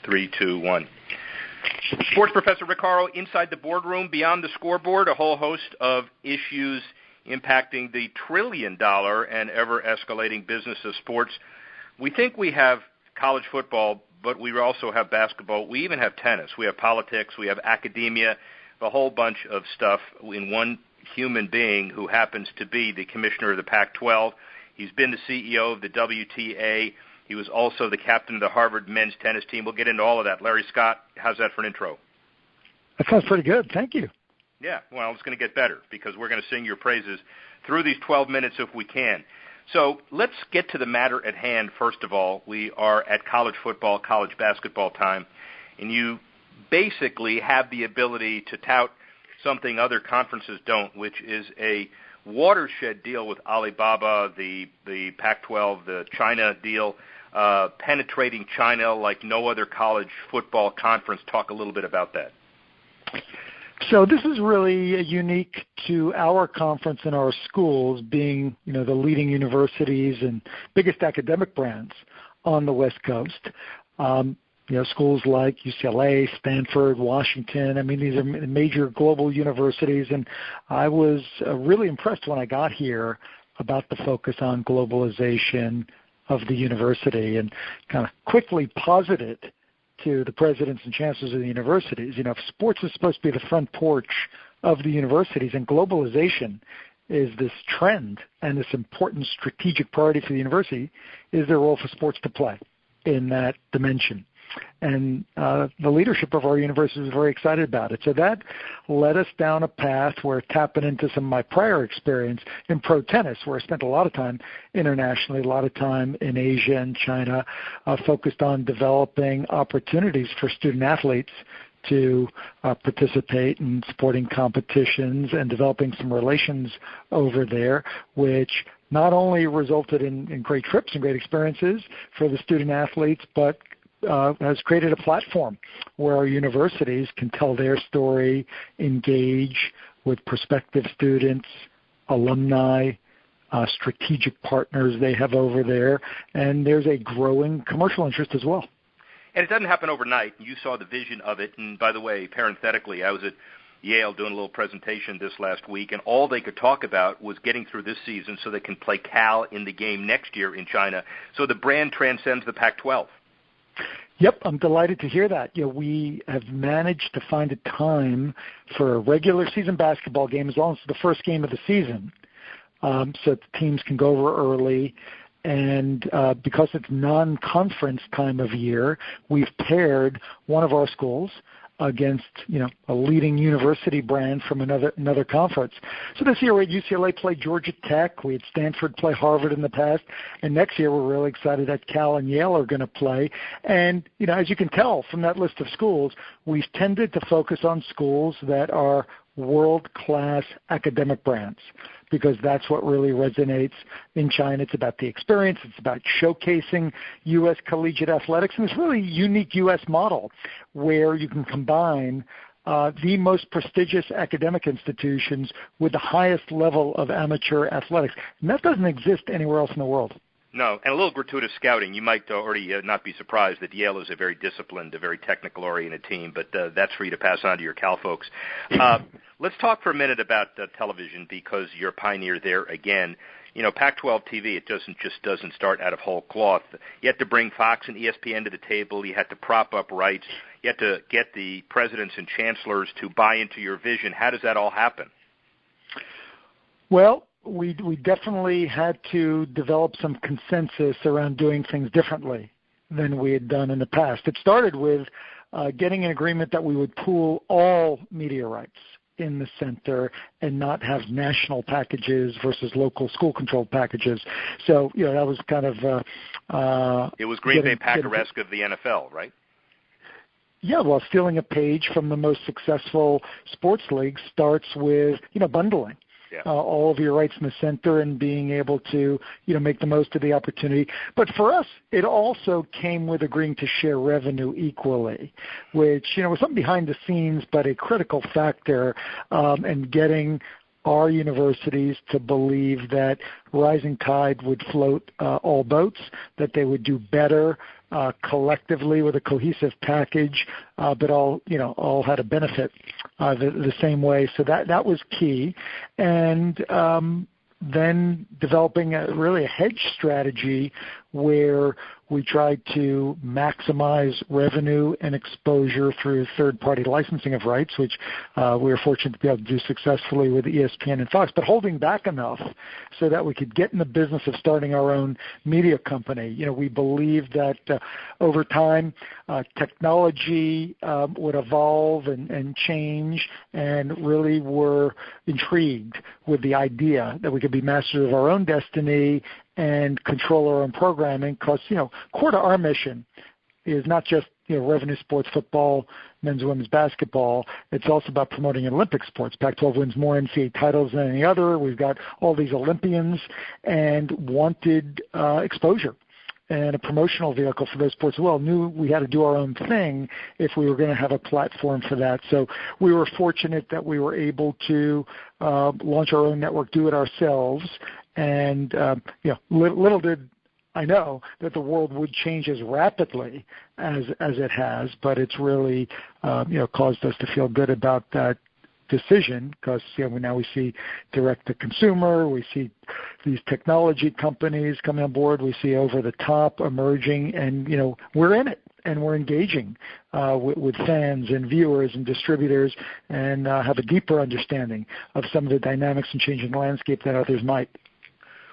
3, 2, 1. Sports Professor Rick Horrow, inside the boardroom, beyond the scoreboard, a whole host of issues impacting the trillion-dollar and ever-escalating business of sports. We think we have college football, but we also have basketball. We even have tennis. We have politics. We have academia, a whole bunch of stuff in one human being who happens to be the commissioner of the Pac-12. He's been the CEO of the WTA. He was also the captain of the Harvard men's tennis team. We'll get into all of that. Larry Scott, how's that for an intro? That sounds pretty good. Thank you. Yeah, well, it's going to get better because we're going to sing your praises through these 12 minutes if we can. So let's get to the matter at hand, first of all. We are at college football, college basketball time, and you basically have the ability to tout something other conferences don't, which is a watershed deal with Alibaba, the Pac-12, the China deal, penetrating China like no other college football conference. Talk a little bit about that. So this is really unique to our conference and our schools being, the leading universities and biggest academic brands on the West Coast. Schools like UCLA, Stanford, Washington. I mean, these are major global universities, and I was really impressed when I got here about the focus on globalization of the university and kind of quickly posited to the presidents and chancellors of the universities. If sports is supposed to be the front porch of the universities, and globalization is this trend and this important strategic priority for the university, is there a role for sports to play in that dimension? And the leadership of our university was very excited about it. So that led us down a path where tapping into some of my prior experience in pro tennis, where I spent a lot of time internationally, a lot of time in Asia and China, focused on developing opportunities for student athletes to participate in sporting competitions and developing some relations over there, which not only resulted in great trips and great experiences for the student athletes, but has created a platform where our universities can tell their story, engage with prospective students, alumni, strategic partners they have over there, and there's a growing commercial interest as well. And it doesn't happen overnight. You saw the vision of it. And by the way, parenthetically, I was at Yale doing a little presentation this last week, and all they could talk about was getting through this season so they can play Cal in the game next year in China. So the brand transcends the Pac-12. Yep, I'm delighted to hear that. We have managed to find a time for a regular season basketball game as long as it's the first game of the season, so that the teams can go over early. And because it's non-conference time of year, we've paired one of our schools against, a leading university brand from another conference. So this year we had UCLA play Georgia Tech. We had Stanford play Harvard in the past. And next year we're really excited that Cal and Yale are going to play. And, as you can tell from that list of schools, we've tended to focus on schools that are world-class academic brands, because that's what really resonates in China. It's about the experience. It's about showcasing U.S. collegiate athletics. And it's really a unique U.S. model where you can combine the most prestigious academic institutions with the highest level of amateur athletics. And that doesn't exist anywhere else in the world. No, and a little gratuitous scouting. You might already not be surprised that Yale is a very disciplined, a very technical-oriented team, but that's for you to pass on to your Cal folks. Let's talk for a minute about television, because you're a pioneer there again. Pac-12 TV, it doesn't start out of whole cloth. You had to bring Fox and ESPN to the table. You had to prop up rights. You had to get the presidents and chancellors to buy into your vision. How does that all happen? Well, we definitely had to develop some consensus around doing things differently than we had done in the past. It started with getting an agreement that we would pool all media rights in the center and not have national packages versus local school-controlled packages. So, that was kind of... it was Green Bay Packer-esque of the NFL, right? Yeah, well, stealing a page from the most successful sports league starts with, bundling. Yeah. All of your rights in the center and being able to, make the most of the opportunity. But for us, it also came with agreeing to share revenue equally, which, was something behind the scenes, but a critical factor in getting our universities to believe that rising tide would float all boats, that they would do better collectively with a cohesive package, but all had a benefit the same way. So that was key. And then developing really a hedge strategy where we tried to maximize revenue and exposure through third-party licensing of rights, which we were fortunate to be able to do successfully with ESPN and Fox, but holding back enough so that we could get in the business of starting our own media company. We believed that over time technology would evolve and change, and really were intrigued with the idea that we could be masters of our own destiny and control our own programming, because core to our mission is not just revenue sports, football, men's and women's basketball. It's also about promoting Olympic sports. Pac-12 wins more NCAA titles than any other. We've got all these Olympians and wanted exposure and a promotional vehicle for those sports as well. Knew we had to do our own thing if we were going to have a platform for that. So we were fortunate that we were able to launch our own network, do it ourselves. And little did I know that the world would change as rapidly as it has, but it's really caused us to feel good about that decision, because now we see direct to consumer, we see these technology companies coming on board, we see over the top emerging, and we're in it and we're engaging with fans and viewers and distributors, and have a deeper understanding of some of the dynamics and changing landscape than others might.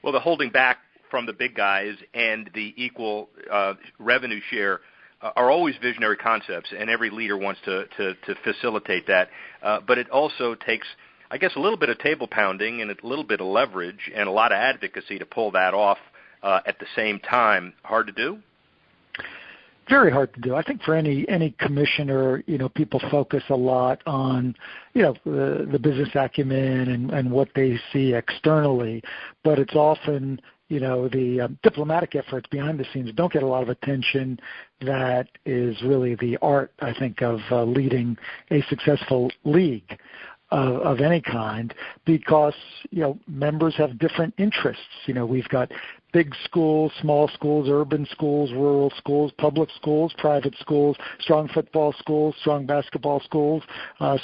Well, the holding back from the big guys and the equal revenue share are always visionary concepts, and every leader wants to facilitate that. But it also takes, I guess, a little bit of table pounding and a little bit of leverage and a lot of advocacy to pull that off at the same time. Hard to do? Very hard to do. I think for any commissioner, people focus a lot on, the business acumen and what they see externally, but it's often, the diplomatic efforts behind the scenes don't get a lot of attention. That is really the art, I think, of leading a successful league of any kind, because, members have different interests. We've got big schools, small schools, urban schools, rural schools, public schools, private schools, strong football schools, strong basketball schools,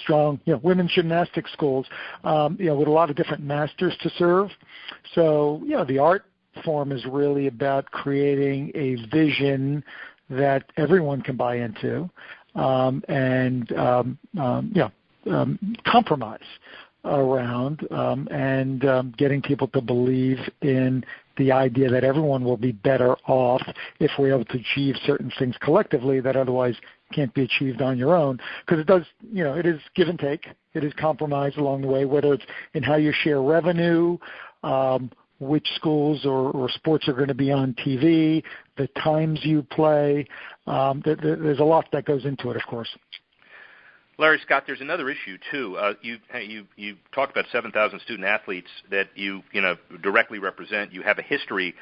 strong women's gymnastics schools, with a lot of different masters to serve. So, the art form is really about creating a vision that everyone can buy into, and compromise around, and getting people to believe in the idea that everyone will be better off if we're able to achieve certain things collectively that otherwise can't be achieved on your own. Because it does, it is give and take. It is compromise along the way, whether it's in how you share revenue, which schools or sports are going to be on TV, the times you play. There's a lot that goes into it, of course. Larry Scott, there's another issue too. You talked about 7,000 student athletes that you directly represent. You have a history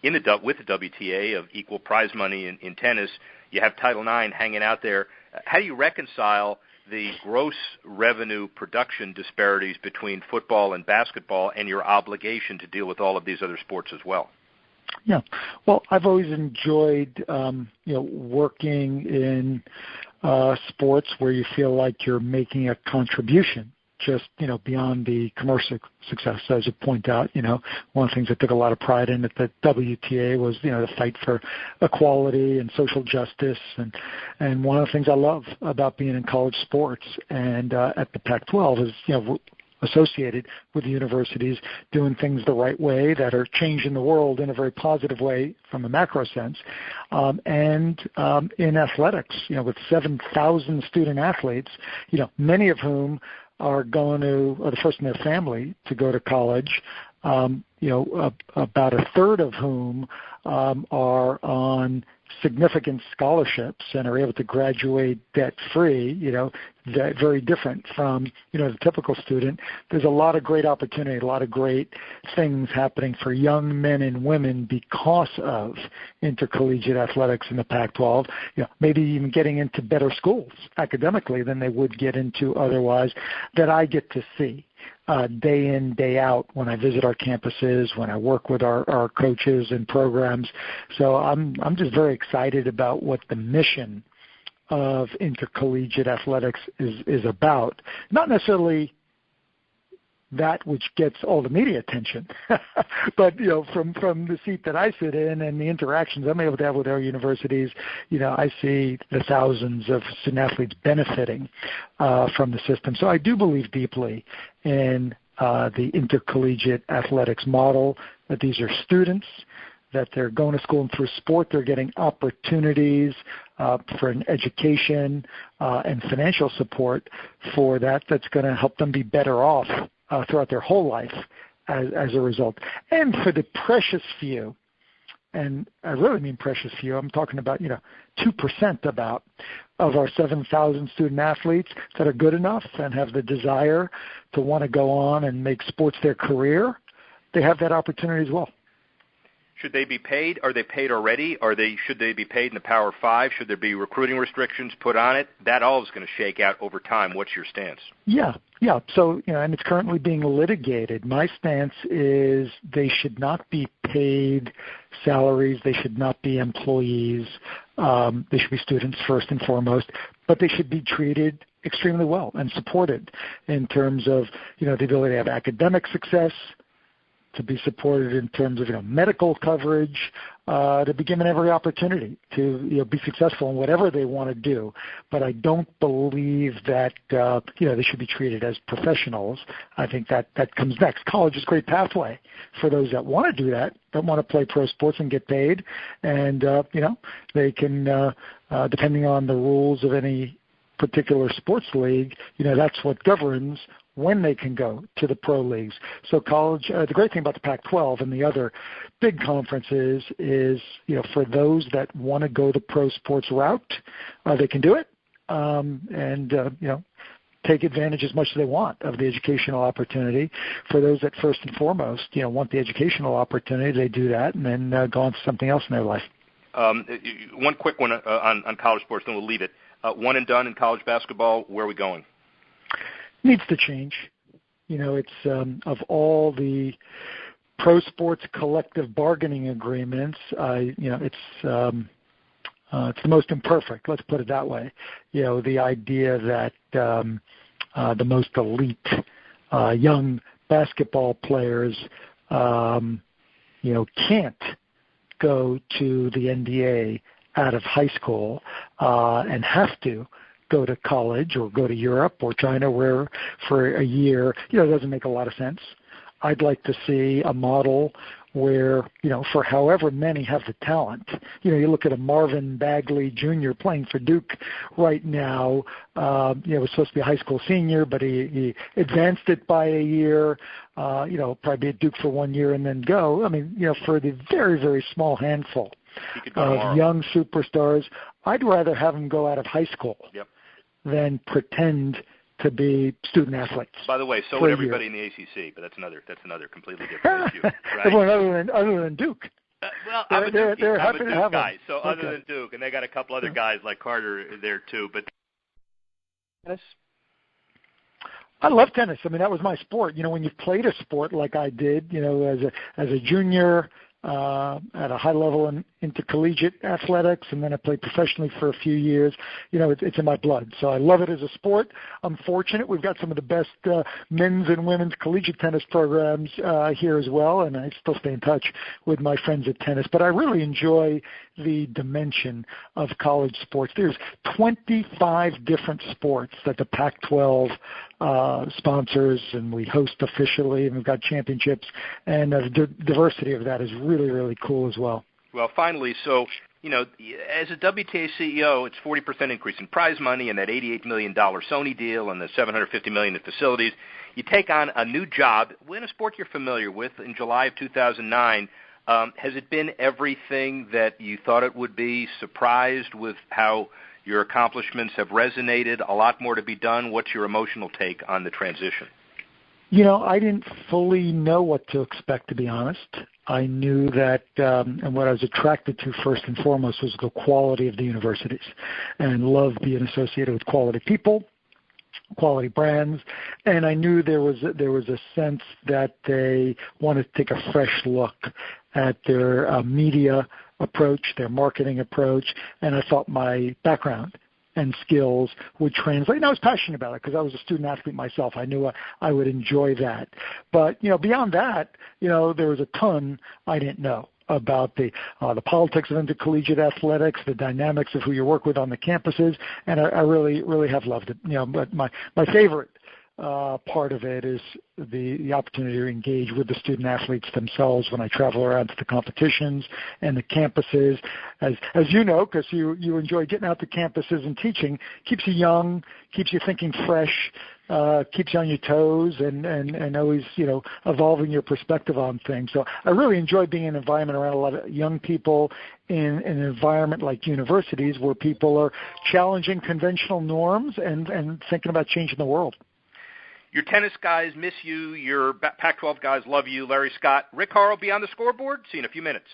with the WTA of equal prize money in tennis. You have Title IX hanging out there. How do you reconcile the gross revenue production disparities between football and basketball and your obligation to deal with all of these other sports as well? Yeah. Well, I've always enjoyed working in sports where you feel like you're making a contribution just, beyond the commercial success. As you point out, one of the things I took a lot of pride in at the WTA was, the fight for equality and social justice. And one of the things I love about being in college sports and at the Pac-12 is, associated with the universities doing things the right way that are changing the world in a very positive way from a macro sense. And in athletics, with 7,000 student athletes, many of whom are the first in their family to go to college, about a third of whom are on significant scholarships and are able to graduate debt-free, very different from, the typical student. There's a lot of great opportunity, a lot of great things happening for young men and women because of intercollegiate athletics in the Pac-12, maybe even getting into better schools academically than they would get into otherwise, that I get to see. day in, day out when I visit our campuses, when I work with our coaches and programs. So I'm just very excited about what the mission of intercollegiate athletics is about. Not necessarily that which gets all the media attention, but from the seat that I sit in and the interactions I'm able to have with our universities, I see the thousands of student athletes benefiting from the system. So I do believe deeply in the intercollegiate athletics model, that these are students, that they're going to school, and through sport they're getting opportunities for an education and financial support for that's going to help them be better off throughout their whole life as a result. And for the precious few, and I really mean precious few, I'm talking about 2% about of our 7,000 student athletes that are good enough and have the desire to want to go on and make sports their career, they have that opportunity as well. Should they be paid? Are they paid already? Should they be paid in the Power Five? Should there be recruiting restrictions put on it? That all is going to shake out over time. What's your stance? Yeah. So, and it's currently being litigated. My stance is they should not be paid salaries. They should not be employees. They should be students first and foremost, but they should be treated extremely well and supported in terms of, the ability to have academic success, to be supported in terms of medical coverage, to be given every opportunity to be successful in whatever they want to do. But I don't believe that they should be treated as professionals. I think that comes next. College is a great pathway for those that want to do that want to play pro sports and get paid, and they can, depending on the rules of any particular sports league, that's what governs when they can go to the pro leagues. So college, the great thing about the Pac-12 and the other big conferences is, for those that want to go the pro sports route, they can do it, and take advantage as much as they want of the educational opportunity. For those that first and foremost, want the educational opportunity, they do that and then go on to something else in their life. One quick one on college sports, then we'll leave it. One and done in college basketball. Where are we going? Needs to change. It's of all the pro sports collective bargaining agreements, it's the most imperfect. Let's put it that way. The idea that the most elite young basketball players, can't go to the NBA out of high school and have to go to college or go to Europe or China where for a year, it doesn't make a lot of sense. I'd like to see a model where, for however many have the talent, you look at a Marvin Bagley Jr. playing for Duke right now, was supposed to be a high school senior, but he advanced it by a year, probably be at Duke for 1 year and then go. I mean, for the very, very small handful of young superstars, I'd rather have them go out of high school than pretend to be student athletes. By the way, so would everybody in the ACC, but that's another completely different issue. Right? Everyone other than Duke. They're happy to have guys. So other than Duke, and they got a couple other guys like Carter there too. But tennis. I love tennis. I mean, that was my sport. When you've played a sport like I did, as a junior. At a high level in intercollegiate athletics, and then I played professionally for a few years. It's in my blood. So I love it as a sport. I'm fortunate. We've got some of the best men's and women's collegiate tennis programs here as well, and I still stay in touch with my friends at tennis. But I really enjoy the dimension of college sports. There's 25 different sports that the Pac-12 sponsors, and we host officially, and we've got championships, and the diversity of that is really, really cool as well. Well, finally, so, as a WTA CEO, it's 40% increase in prize money and that $88 million Sony deal and the $750 million in facilities. You take on a new job in a sport you're familiar with in July of 2009. Has it been everything that you thought it would be? Surprised with how your accomplishments have resonated? A lot more to be done. What's your emotional take on the transition? I didn't fully know what to expect, to be honest. I knew that, and what I was attracted to first and foremost was the quality of the universities, and loved being associated with quality people, quality brands, and I knew there was a sense that they wanted to take a fresh look at their media approach, their marketing approach, and I thought my background and skills would translate. And I was passionate about it because I was a student athlete myself. I knew I would enjoy that. But beyond that, there was a ton I didn't know about the politics of intercollegiate athletics, the dynamics of who you work with on the campuses, and I really have loved it. But my favorite part of it is the opportunity to engage with the student athletes themselves when I travel around to the competitions and the campuses. As you know, because you enjoy getting out to campuses and teaching, keeps you young, keeps you thinking fresh, keeps you on your toes, and always evolving your perspective on things. So I really enjoy being in an environment around a lot of young people in an environment like universities where people are challenging conventional norms and thinking about changing the world. Your tennis guys miss you. Your Pac-12 guys love you. Larry Scott, Rick Horrow, Beyond the Scoreboard. See you in a few minutes.